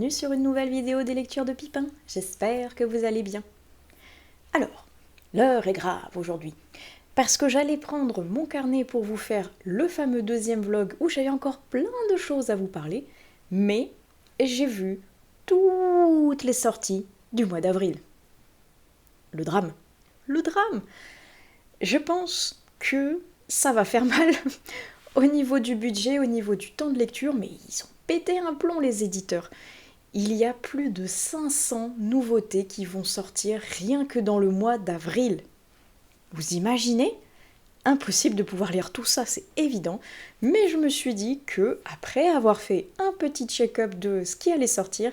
bienvenue sur une nouvelle vidéo des lectures de Pipin. J'espère que vous allez bien. Alors, l'heure est grave aujourd'hui, parce que j'allais prendre mon carnet pour vous faire le fameux deuxième vlog où j'avais encore plein de choses à vous parler, mais j'ai vu toutes les sorties du mois d'avril. Le drame. Le drame. Je pense que ça va faire mal au niveau du budget, au niveau du temps de lecture, mais ils ont pété un plomb les éditeurs. Il y a plus de 500 nouveautés qui vont sortir rien que dans le mois d'avril. Vous imaginez ? Impossible de pouvoir lire tout ça, c'est évident, mais je me suis dit que, après avoir fait un petit check-up de ce qui allait sortir,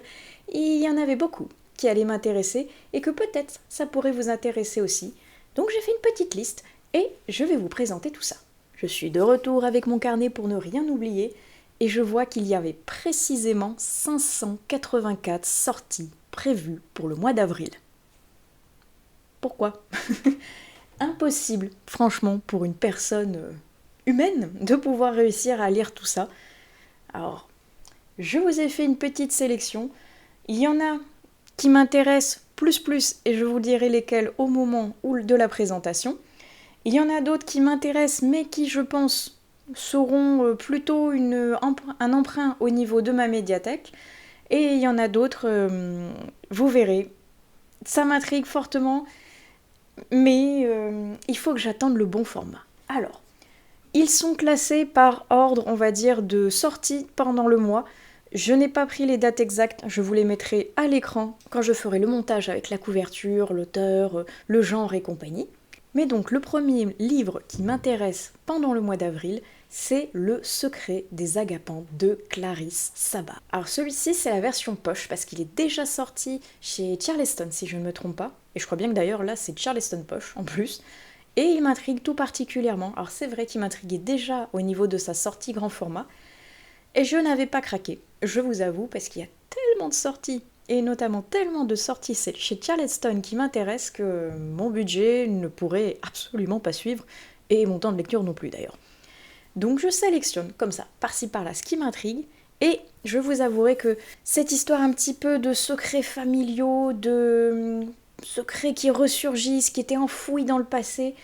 il y en avait beaucoup qui allaient m'intéresser et que peut-être ça pourrait vous intéresser aussi. Donc j'ai fait une petite liste et je vais vous présenter tout ça. Je suis de retour avec mon carnet pour ne rien oublier et je vois qu'il y avait précisément 584 sorties prévues pour le mois d'avril. Pourquoi ? Impossible, franchement, pour une personne humaine de pouvoir réussir à lire tout ça. Alors, je vous ai fait une petite sélection. Il y en a qui m'intéressent plus et je vous dirai lesquels au moment de la présentation. Il y en a d'autres qui m'intéressent mais qui, je pense, seront plutôt un emprunt au niveau de ma médiathèque. Et il y en a d'autres, vous verrez, ça m'intrigue fortement, mais il faut que j'attende le bon format. Alors, ils sont classés par ordre, on va dire, de sortie pendant le mois. Je n'ai pas pris les dates exactes, je vous les mettrai à l'écran quand je ferai le montage avec la couverture, l'auteur, le genre et compagnie. Mais donc le premier livre qui m'intéresse pendant le mois d'avril, c'est Le secret des agapants de Clarisse Sabat. Alors celui-ci c'est la version poche parce qu'il est déjà sorti chez Charleston si je ne me trompe pas. Et je crois bien que d'ailleurs là c'est Charleston poche en plus. Et il m'intrigue tout particulièrement. Alors c'est vrai qu'il m'intriguait déjà au niveau de sa sortie grand format. Et je n'avais pas craqué, je vous avoue, parce qu'il y a tellement de sorties, et notamment tellement de sorties chez Charleston qui m'intéressent que mon budget ne pourrait absolument pas suivre, et mon temps de lecture non plus d'ailleurs. Donc je sélectionne comme ça, par-ci par-là, ce qui m'intrigue, et je vous avouerai que cette histoire un petit peu de secrets familiaux, de secrets qui ressurgissent, qui étaient enfouis dans le passé,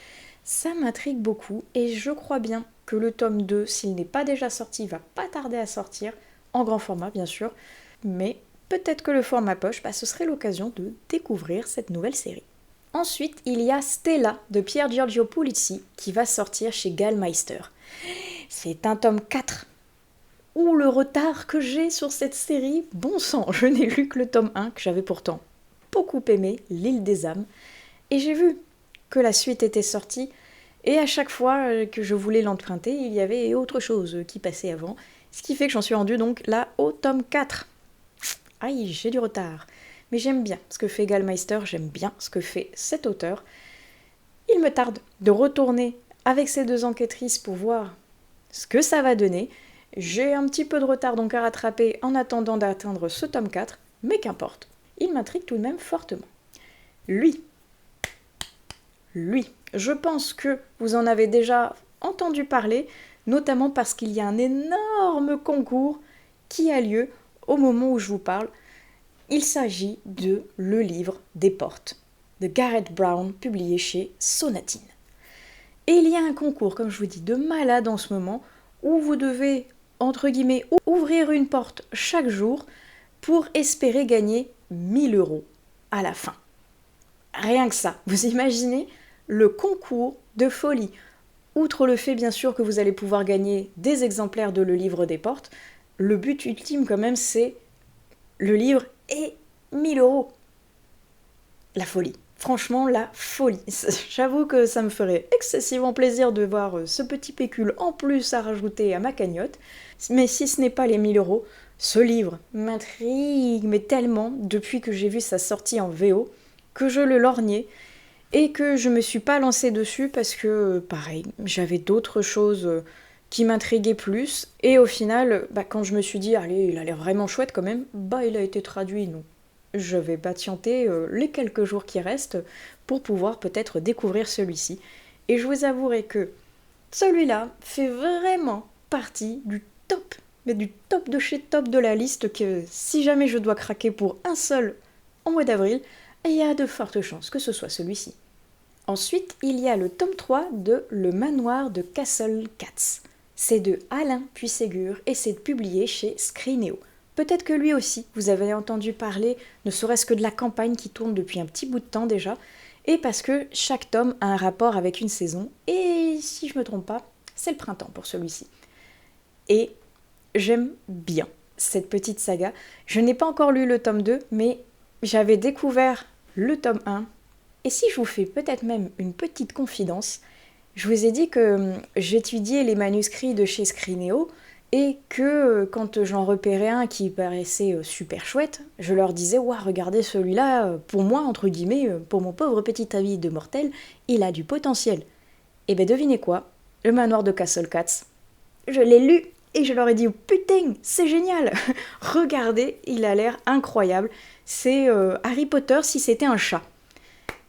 ça m'intrigue beaucoup, et je crois bien que le tome 2, s'il n'est pas déjà sorti, va pas tarder à sortir, en grand format bien sûr, mais peut-être que le format poche, ce serait l'occasion de découvrir cette nouvelle série. Ensuite, il y a Stella de Pier Giorgio Pulici qui va sortir chez Gallmeister. C'est un tome 4. Ouh, le retard que j'ai sur cette série, bon sang, je n'ai lu que le tome 1, que j'avais pourtant beaucoup aimé, L'île des âmes, et j'ai vu que la suite était sortie, et à chaque fois que je voulais l'emprunter, il y avait autre chose qui passait avant, ce qui fait que j'en suis rendue donc là au tome 4. Aïe, j'ai du retard. Mais j'aime bien ce que fait Gallmeister, j'aime bien ce que fait cet auteur. Il me tarde de retourner avec ces deux enquêtrices pour voir ce que ça va donner. J'ai un petit peu de retard donc à rattraper en attendant d'atteindre ce tome 4, mais qu'importe, il m'intrigue tout de même fortement. Lui, je pense que vous en avez déjà entendu parler, notamment parce qu'il y a un énorme concours qui a lieu au moment où je vous parle. Il s'agit de Le livre des portes de Garrett Brown, publié chez Sonatine. Et il y a un concours, comme je vous dis, de malade en ce moment, où vous devez, entre guillemets, ouvrir une porte chaque jour pour espérer gagner 1000 € à la fin. Rien que ça, vous imaginez le concours de folie. Outre le fait bien sûr que vous allez pouvoir gagner des exemplaires de Le livre des portes, le but ultime quand même c'est le livre et 1000 €. La folie. Franchement, la folie. J'avoue que ça me ferait excessivement plaisir de voir ce petit pécule en plus à rajouter à ma cagnotte. Mais si ce n'est pas les 1000 €, ce livre m'intrigue mais tellement depuis que j'ai vu sa sortie en VO que je le lorgnais. Et que je me suis pas lancée dessus parce que, pareil, j'avais d'autres choses qui m'intriguaient plus. Et au final, quand je me suis dit, allez, il a l'air vraiment chouette quand même, il a été traduit, donc je vais patienter les quelques jours qui restent pour pouvoir peut-être découvrir celui-ci. Et je vous avouerai que celui-là fait vraiment partie du top, mais du top de chez top de la liste que si jamais je dois craquer pour un seul en mois d'avril, il y a de fortes chances que ce soit celui-ci. Ensuite, il y a le tome 3 de Le Manoir de Castle Cats. C'est de Alain Puisségur et c'est publié chez Scrinéo. Peut-être que lui aussi, vous avez entendu parler, ne serait-ce que de la campagne qui tourne depuis un petit bout de temps déjà, et parce que chaque tome a un rapport avec une saison, et si je me trompe pas, c'est le printemps pour celui-ci. Et j'aime bien cette petite saga. Je n'ai pas encore lu le tome 2, mais j'avais découvert le tome 1, et si je vous fais peut-être même une petite confidence, je vous ai dit que j'étudiais les manuscrits de chez Scrinéo, et que quand j'en repérais un qui paraissait super chouette, je leur disais « Ouah, regardez celui-là, pour moi, entre guillemets, pour mon pauvre petit avis de mortel, il a du potentiel. » Et ben devinez quoi, Le Manoir de Castle Cats, je l'ai lu et je leur ai dit « Putain, c'est génial. Regardez, il a l'air incroyable. C'est Harry Potter si c'était un chat. »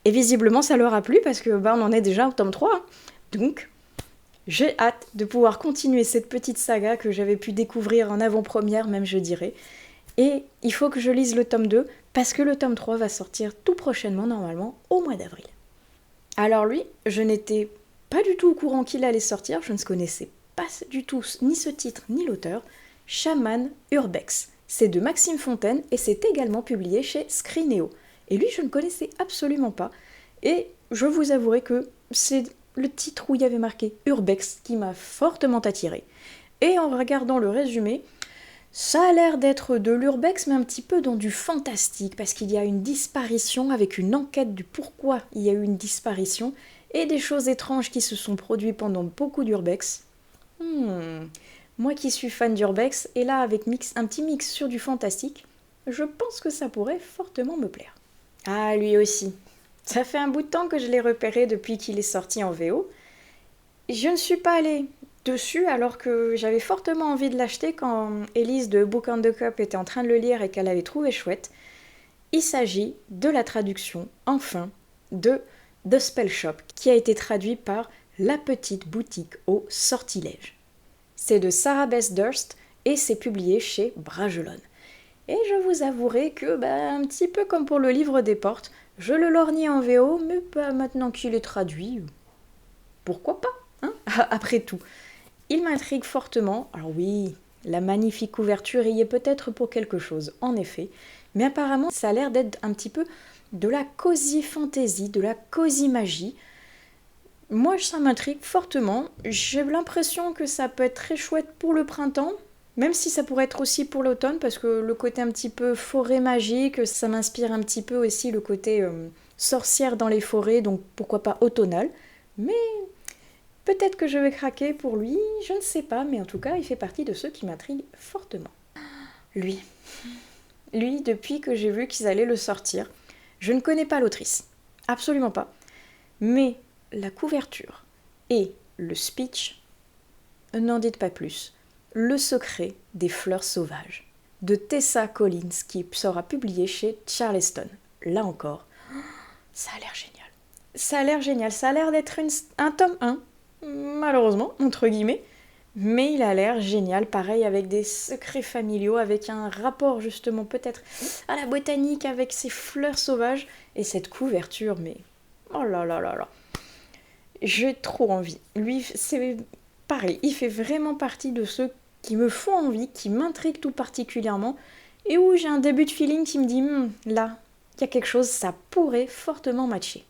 Et visiblement, ça leur a plu parce que on en est déjà au tome 3. Hein. Donc, j'ai hâte de pouvoir continuer cette petite saga que j'avais pu découvrir en avant-première, même je dirais. Et il faut que je lise le tome 2, parce que le tome 3 va sortir tout prochainement, normalement, au mois d'avril. Alors lui, je n'étais pas du tout au courant qu'il allait sortir, je ne connaissais pas du tout ni ce titre ni l'auteur. Shaman Urbex. C'est de Maxime Fontaine et c'est également publié chez Scrinéo. Et lui, je ne connaissais absolument pas. Et je vous avouerai que c'est le titre où il y avait marqué Urbex qui m'a fortement attirée. Et en regardant le résumé, ça a l'air d'être de l'urbex mais un petit peu dans du fantastique parce qu'il y a une disparition avec une enquête du pourquoi il y a eu une disparition et des choses étranges qui se sont produites pendant beaucoup d'urbex. Moi qui suis fan d'urbex et là avec un petit mix sur du fantastique, je pense que ça pourrait fortement me plaire. Ah, lui aussi. Ça fait un bout de temps que je l'ai repéré depuis qu'il est sorti en VO. Je ne suis pas allée dessus alors que j'avais fortement envie de l'acheter quand Élise de Book and the Cup était en train de le lire et qu'elle avait trouvé chouette. Il s'agit de la traduction, enfin, de The Spell Shop, qui a été traduit par La petite boutique au sortilège. C'est de Sarah Beth Durst et c'est publié chez Bragelonne. Et je vous avouerai que, un petit peu comme pour le livre des portes, je le lorgnais en VO, mais maintenant qu'il est traduit, pourquoi pas, hein, après tout. Il m'intrigue fortement, alors oui, la magnifique couverture y est peut-être pour quelque chose, en effet, mais apparemment ça a l'air d'être un petit peu de la cosy fantasy, de la cosy magie. Moi, ça m'intrigue fortement, j'ai l'impression que ça peut être très chouette pour le printemps, même si ça pourrait être aussi pour l'automne, parce que le côté un petit peu forêt magique, ça m'inspire un petit peu aussi le côté sorcière dans les forêts, donc pourquoi pas automnal. Mais peut-être que je vais craquer pour lui, je ne sais pas, mais en tout cas, il fait partie de ceux qui m'intriguent fortement. Lui, depuis que j'ai vu qu'ils allaient le sortir, je ne connais pas l'autrice, absolument pas. Mais la couverture et le speech, n'en dites pas plus. Le secret des fleurs sauvages, de Tessa Collins, qui sera publié chez Charleston. Là encore, ça a l'air génial. Ça a l'air d'être un tome 1, malheureusement, entre guillemets, mais il a l'air génial, pareil, avec des secrets familiaux, avec un rapport justement peut-être à la botanique, avec ces fleurs sauvages, et cette couverture, mais oh là là là là. J'ai trop envie. Lui, c'est pareil, il fait vraiment partie de ceux qui me font envie, qui m'intriguent tout particulièrement, et où j'ai un début de feeling qui me dit là, il y a quelque chose, ça pourrait fortement matcher.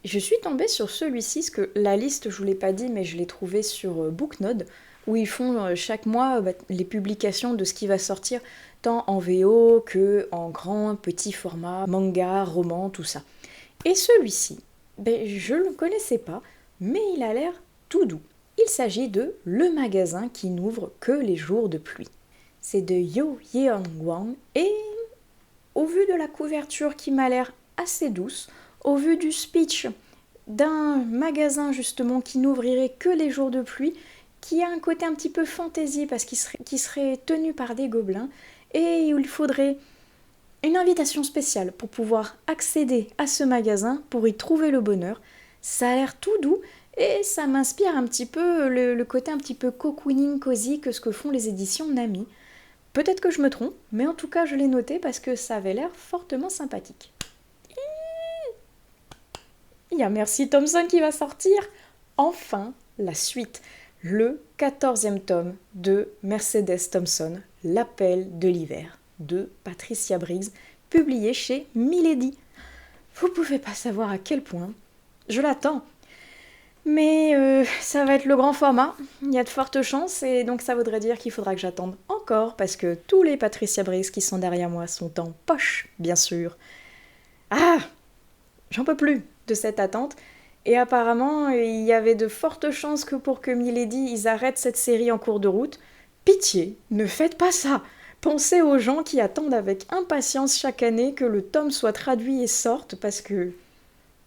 Je suis tombée sur celui-ci, parce que la liste, je vous l'ai pas dit, mais je l'ai trouvée sur Booknode, où ils font chaque mois les publications de ce qui va sortir, tant en VO que en grand, petit format, manga, roman, tout ça. Et celui-ci, je ne le connaissais pas, mais il a l'air tout doux. Il s'agit de Le magasin qui n'ouvre que les jours de pluie. C'est de Yo Yeon Wang et au vu de la couverture qui m'a l'air assez douce, au vu du speech d'un magasin justement qui n'ouvrirait que les jours de pluie, qui a un côté un petit peu fantaisie parce qu'il serait tenu par des gobelins et où il faudrait une invitation spéciale pour pouvoir accéder à ce magasin, pour y trouver le bonheur. Ça a l'air tout doux et ça m'inspire un petit peu le côté un petit peu cocooning, cosy que ce que font les éditions Nami. Peut-être que je me trompe, mais en tout cas je l'ai noté parce que ça avait l'air fortement sympathique. Il y a Mercy Thompson qui va sortir. Enfin, la suite. Le 14e tome de Mercedes Thompson, L'appel de l'hiver, de Patricia Briggs, publié chez Milady. Vous pouvez pas savoir à quel point je l'attends. Mais ça va être le grand format, il y a de fortes chances, et donc ça voudrait dire qu'il faudra que j'attende encore, parce que tous les Patricia Briggs qui sont derrière moi sont en poche, bien sûr. Ah, j'en peux plus de cette attente. Et apparemment, il y avait de fortes chances que pour que Milady, ils arrêtent cette série en cours de route. Pitié, ne faites pas ça. Pensez aux gens qui attendent avec impatience chaque année que le tome soit traduit et sorte, parce que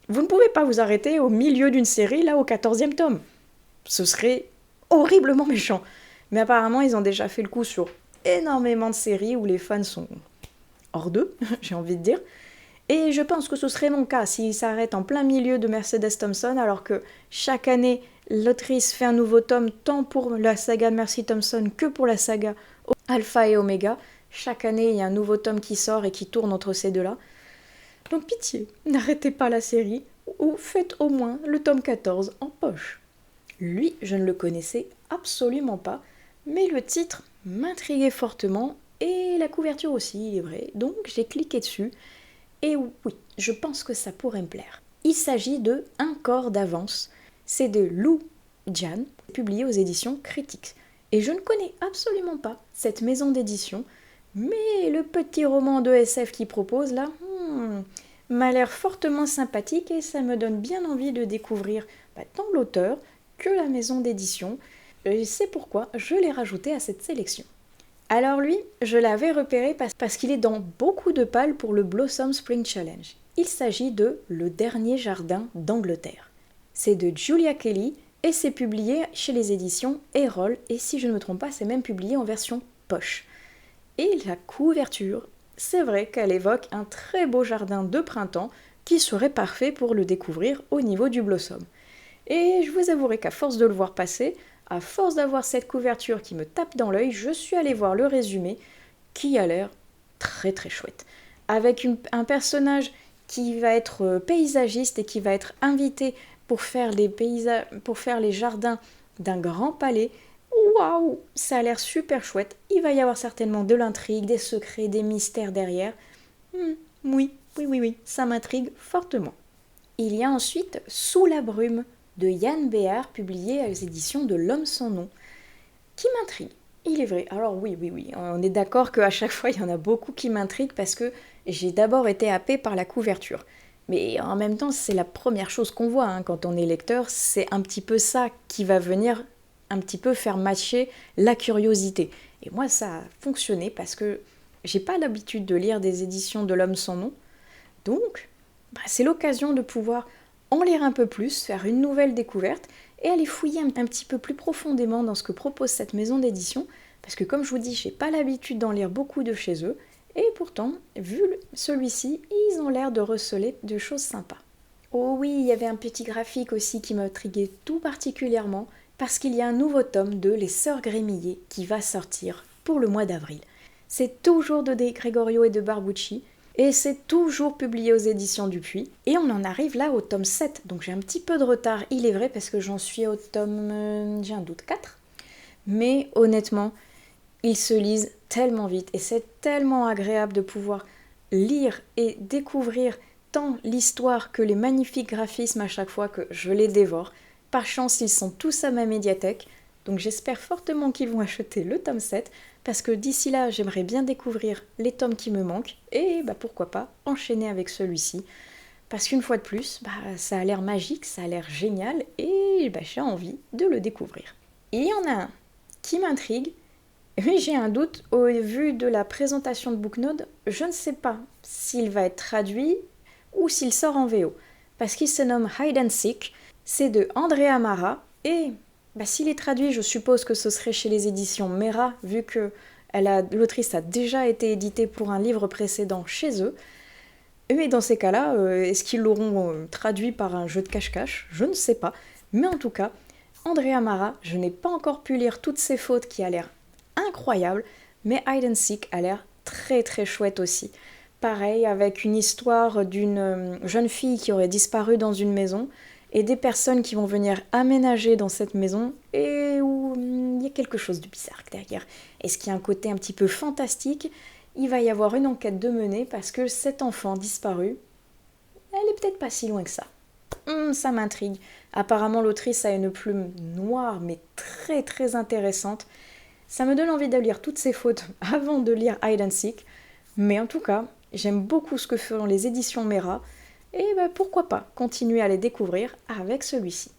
vous ne pouvez pas vous arrêter au milieu d'une série, là, au 14e tome. Ce serait horriblement méchant. Mais apparemment, ils ont déjà fait le coup sur énormément de séries où les fans sont hors d'eux, j'ai envie de dire. Et je pense que ce serait mon cas s'il s'arrête en plein milieu de Mercedes Thompson, alors que chaque année, l'autrice fait un nouveau tome, tant pour la saga Mercy Thompson que pour la saga Alpha et Omega. Chaque année, il y a un nouveau tome qui sort et qui tourne entre ces deux-là. Donc pitié, n'arrêtez pas la série, ou faites au moins le tome 14 en poche. Lui, je ne le connaissais absolument pas, mais le titre m'intriguait fortement, et la couverture aussi, il est vrai, donc j'ai cliqué dessus. Et oui, je pense que ça pourrait me plaire. Il s'agit de Un corps d'avance. C'est de Lou Jian, publié aux éditions Critiques. Et je ne connais absolument pas cette maison d'édition, mais le petit roman de SF qu'il propose là, m'a l'air fortement sympathique et ça me donne bien envie de découvrir tant l'auteur que la maison d'édition. Et c'est pourquoi je l'ai rajouté à cette sélection. Alors lui, je l'avais repéré parce qu'il est dans beaucoup de pales pour le Blossom Spring Challenge. Il s'agit de Le dernier jardin d'Angleterre. C'est de Julia Kelly et c'est publié chez les éditions Erol, et si je ne me trompe pas, c'est même publié en version poche. Et la couverture, c'est vrai qu'elle évoque un très beau jardin de printemps qui serait parfait pour le découvrir au niveau du Blossom. Et je vous avouerai qu'à force de le voir passer, à force d'avoir cette couverture qui me tape dans l'œil, je suis allée voir le résumé qui a l'air très très chouette. Avec un personnage qui va être paysagiste et qui va être invité pour faire les jardins d'un grand palais. Waouh, ça a l'air super chouette. Il va y avoir certainement de l'intrigue, des secrets, des mystères derrière. Oui, ça m'intrigue fortement. Il y a ensuite Sous la brume de Yann Béard, publié aux éditions de L'Homme sans nom, qui m'intrigue. Il est vrai. Alors oui, on est d'accord qu'à chaque fois, il y en a beaucoup qui m'intriguent parce que j'ai d'abord été happée par la couverture. Mais en même temps, c'est la première chose qu'on voit quand on est lecteur. C'est un petit peu ça qui va venir un petit peu faire matcher la curiosité. Et moi, ça a fonctionné parce que j'ai pas l'habitude de lire des éditions de L'Homme sans nom. Donc, c'est l'occasion de pouvoir en lire un peu plus, faire une nouvelle découverte et aller fouiller un petit peu plus profondément dans ce que propose cette maison d'édition, parce que comme je vous dis, j'ai pas l'habitude d'en lire beaucoup de chez eux, et pourtant, vu celui-ci, ils ont l'air de receler de choses sympas. Oh oui, il y avait un petit graphique aussi qui m'intriguait tout particulièrement, parce qu'il y a un nouveau tome de Les Sœurs Grémillet qui va sortir pour le mois d'avril. C'est toujours de De Gregorio et de Barbucci, et c'est toujours publié aux éditions Dupuis. Et on en arrive là au tome 7, donc j'ai un petit peu de retard, il est vrai, parce que j'en suis au tome, j'ai un doute, 4. Mais honnêtement, ils se lisent tellement vite, et c'est tellement agréable de pouvoir lire et découvrir tant l'histoire que les magnifiques graphismes à chaque fois que je les dévore. Par chance, ils sont tous à ma médiathèque, donc j'espère fortement qu'ils vont acheter le tome 7, parce que d'ici là, j'aimerais bien découvrir les tomes qui me manquent, et pourquoi pas enchaîner avec celui-ci. Parce qu'une fois de plus, ça a l'air magique, ça a l'air génial, et j'ai envie de le découvrir. Il y en a un qui m'intrigue, mais j'ai un doute, au vu de la présentation de Booknode, je ne sais pas s'il va être traduit ou s'il sort en VO, parce qu'il se nomme Hide and Seek, c'est de Andrea Mara, et s'il est traduit, je suppose que ce serait chez les éditions Mera, vu que l'autrice a déjà été éditée pour un livre précédent chez eux. Mais dans ces cas-là, est-ce qu'ils l'auront traduit par un jeu de cache-cache ? Je ne sais pas. Mais en tout cas, Andrea Mara, je n'ai pas encore pu lire toutes ses fautes qui a l'air incroyable, mais Hide and Seek a l'air très très chouette aussi. Pareil, avec une histoire d'une jeune fille qui aurait disparu dans une maison et des personnes qui vont venir aménager dans cette maison et où il y a quelque chose de bizarre derrière. Est-ce qu'il y a un côté un petit peu fantastique? Il va y avoir une enquête de mener parce que cet enfant disparu, elle est peut-être pas si loin que ça. Ça m'intrigue. Apparemment, l'autrice a une plume noire mais très très intéressante. Ça me donne envie de lire toutes ces fautes avant de lire Hide and Seek. Mais en tout cas, j'aime beaucoup ce que font les éditions Mera. Et pourquoi pas continuer à les découvrir avec celui-ci.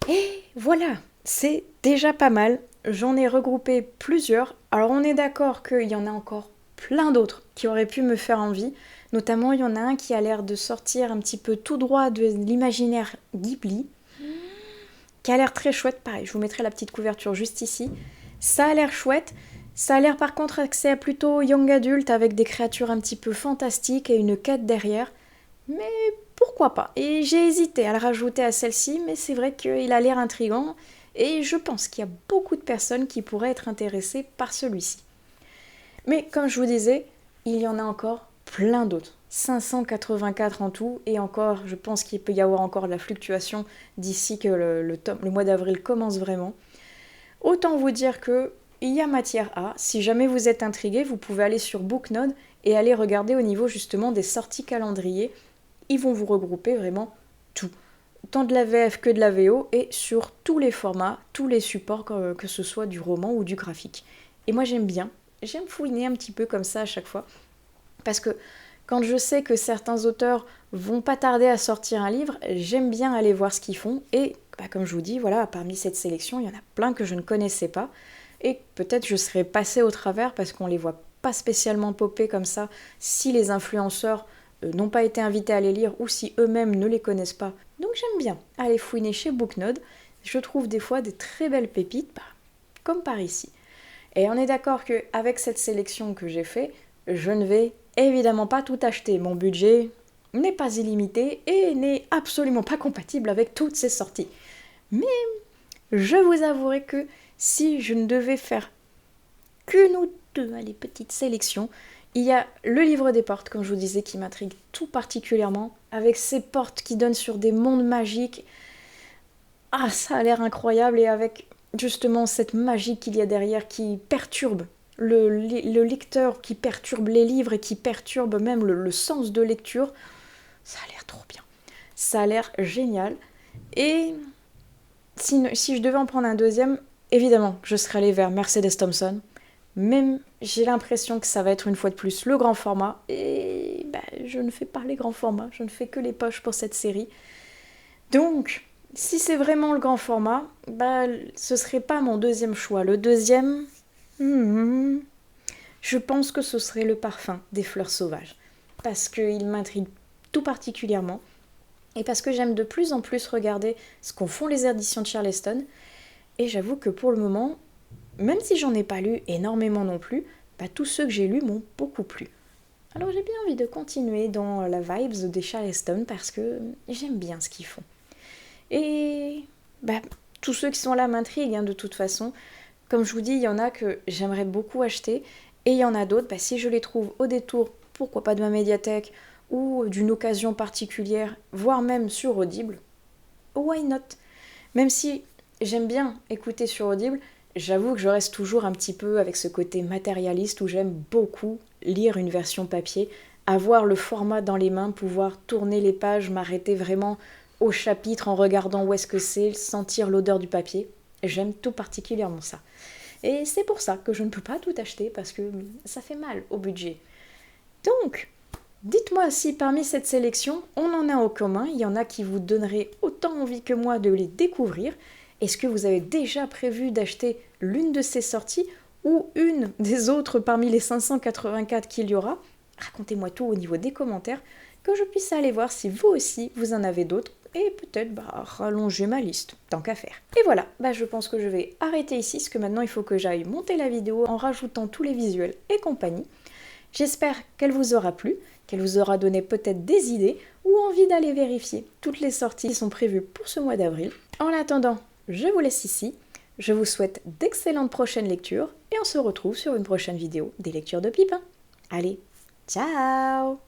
Et voilà, c'est déjà pas mal. J'en ai regroupé plusieurs. Alors on est d'accord qu'il y en a encore plein d'autres qui auraient pu me faire envie. Notamment, il y en a un qui a l'air de sortir un petit peu tout droit de l'imaginaire Ghibli, qui a l'air très chouette. Pareil, je vous mettrai la petite couverture juste ici. Ça a l'air chouette. Ça a l'air par contre axé à plutôt young adulte avec des créatures un petit peu fantastiques et une quête derrière. Mais pourquoi pas? Et j'ai hésité à le rajouter à celle-ci, mais c'est vrai qu'il a l'air intriguant et je pense qu'il y a beaucoup de personnes qui pourraient être intéressées par celui-ci. Mais comme je vous disais, il y en a encore plein d'autres. 584 en tout, et encore, je pense qu'il peut y avoir encore de la fluctuation d'ici que le mois d'avril commence vraiment. Autant vous dire que il y a matière à. Si jamais vous êtes intrigué, vous pouvez aller sur Booknode et aller regarder au niveau justement des sorties calendrier. Ils vont vous regrouper vraiment tout. Tant de la VF que de la VO et sur tous les formats, tous les supports, que ce soit du roman ou du graphique. Et moi j'aime bien, j'aime fouiner un petit peu comme ça à chaque fois. Parce que quand je sais que certains auteurs vont pas tarder à sortir un livre, j'aime bien aller voir ce qu'ils font. Et comme je vous dis, voilà, parmi cette sélection, il y en a plein que je ne connaissais pas. Et peut-être je serais passée au travers parce qu'on les voit pas spécialement popper comme ça si les influenceurs n'ont pas été invités à les lire ou si eux-mêmes ne les connaissent pas. Donc j'aime bien aller fouiner chez Booknode. Je trouve des fois des très belles pépites, comme par ici. Et on est d'accord qu'avec cette sélection que j'ai faite, je ne vais évidemment pas tout acheter. Mon budget n'est pas illimité et n'est absolument pas compatible avec toutes ces sorties. Mais je vous avouerai que si je ne devais faire qu'une ou deux petites sélections, il y a le livre des portes, comme je vous disais, qui m'intrigue tout particulièrement, avec ces portes qui donnent sur des mondes magiques. Ah, ça a l'air incroyable, et avec justement cette magie qu'il y a derrière qui perturbe le lecteur, qui perturbe les livres et qui perturbe même le sens de lecture. Ça a l'air trop bien. Ça a l'air génial. Et si je devais en prendre un deuxième, évidemment, je serais allée vers Mercedes Thompson. Même, j'ai l'impression que ça va être une fois de plus le grand format. Et je ne fais pas les grands formats, je ne fais que les poches pour cette série. Donc, si c'est vraiment le grand format, ce serait pas mon deuxième choix. Le deuxième, je pense que ce serait Le Parfum des Fleurs Sauvages. Parce qu'il m'intrigue tout particulièrement. Et parce que j'aime de plus en plus regarder ce qu'en font les éditions de Charleston. Et j'avoue que pour le moment, même si j'en ai pas lu énormément non plus, tous ceux que j'ai lus m'ont beaucoup plu. Alors j'ai bien envie de continuer dans la vibes des Charleston parce que j'aime bien ce qu'ils font. Et tous ceux qui sont là m'intriguent de toute façon. Comme je vous dis, il y en a que j'aimerais beaucoup acheter et il y en a d'autres, si je les trouve au détour, pourquoi pas de ma médiathèque ou d'une occasion particulière, voire même sur Audible, why not? Même si j'aime bien écouter sur Audible, j'avoue que je reste toujours un petit peu avec ce côté matérialiste où j'aime beaucoup lire une version papier, avoir le format dans les mains, pouvoir tourner les pages, m'arrêter vraiment au chapitre en regardant où est-ce que c'est, sentir l'odeur du papier. J'aime tout particulièrement ça. Et c'est pour ça que je ne peux pas tout acheter parce que ça fait mal au budget. Donc, dites-moi si parmi cette sélection, on en a en commun, il y en a qui vous donneraient autant envie que moi de les découvrir. Est-ce que vous avez déjà prévu d'acheter l'une de ces sorties ou une des autres parmi les 584 qu'il y aura? Racontez-moi tout au niveau des commentaires, que je puisse aller voir si vous aussi vous en avez d'autres et peut-être rallonger ma liste, tant qu'à faire. Et voilà, je pense que je vais arrêter ici, parce que maintenant il faut que j'aille monter la vidéo en rajoutant tous les visuels et compagnie. J'espère qu'elle vous aura plu, qu'elle vous aura donné peut-être des idées ou envie d'aller vérifier toutes les sorties qui sont prévues pour ce mois d'avril. En attendant, je vous laisse ici, je vous souhaite d'excellentes prochaines lectures et et on se retrouve sur une prochaine vidéo des lectures de Pipin. Allez, ciao!